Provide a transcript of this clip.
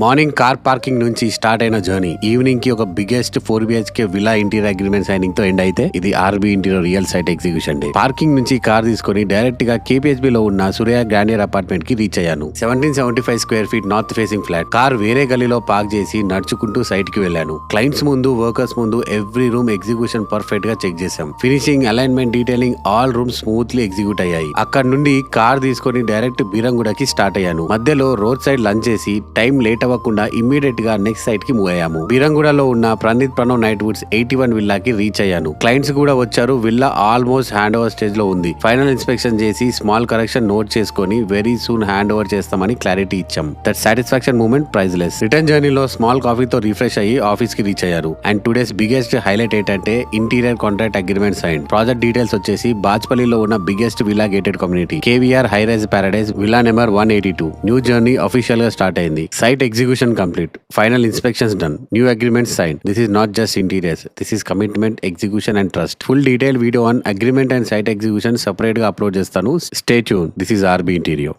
Morning car parking నుంచి start అయిన journey evening కి ఒక biggest 4 BHK villa interior agreement signing తో ఎండ్ అయితే ఇది RB interior real site execution day. Parking నుంచి కార్ తీసుకొని డైరెక్ట్ గా KPHB లో ఉన్న సూర్య గ్రాండియర్ అపార్ట్మెంట్ కి రీచ్ అయ్యాను. 1775 square feet north facing flat. Car వేరే గలీలో పార్క్ చేసి నడుచుకుంటూ సైట్ కి వెళ్ళాను. క్లయింట్స్ ముందు, వర్కర్స్ ముందు ఎవ్రీ రూమ్ ఎగ్జిక్యూషన్ పర్ఫెక్ట్ గా చెక్ చేశాం. Finishing, alignment, detailing all rooms smoothly execute అయ్యాయి. అక్కడ నుండి కార్ తీసుకొని డైరెక్ట్ బీరంగూడకి స్టార్ట్ అయ్యాను. మధ్యలో రోడ్ సైడ్ లంచ్ చేసి టైం లేట్ అవ్వకుండా ఇమ్మీడియట్ గా నెక్స్ట్ సైట్ కి మూవ్ అయ్యాము. బీరంగూడలో ఉన్న ప్రణవ్ నైట్ వుడ్స్ 81 విల్లాకి రీచ్ అయ్యాను. క్లయింట్స్ కూడా వచ్చారు. Villa almost hand over stage లో ఉంది. ఫైనల్ ఇన్స్పెక్షన్ చేసి స్మాల్ కరెక్షన్ నోట్ చేసుకొని వెరీ సూన్ హ్యాండ్ ఓవర్ చేస్తామని క్లారిటీ ఇచ్చాం. That satisfaction moment priceless. Return జర్నీలో స్మాల్ కాఫీతో రిఫ్రెష్ అయ్యి ఆఫీస్ కి రీచ్ అయ్యారు. అండ్ టుడేస్ బిగ్గెస్ట్ హైలైట్ ఏంటంటే interior contract agreement sign. Project details వచ్చేసి బాజ్పల్లిలో ఉన్న biggest villa gated community KVR high rise paradise villa number 182. New journey official గా స్టార్ట్ అయింది. Site execution complete. Final inspections done. New agreement signed. This is not just interiors. This is commitment, execution and trust. Full detailed video on agreement and site execution separate గా upload చేస్తాను. Stay tuned. This is RB Interior.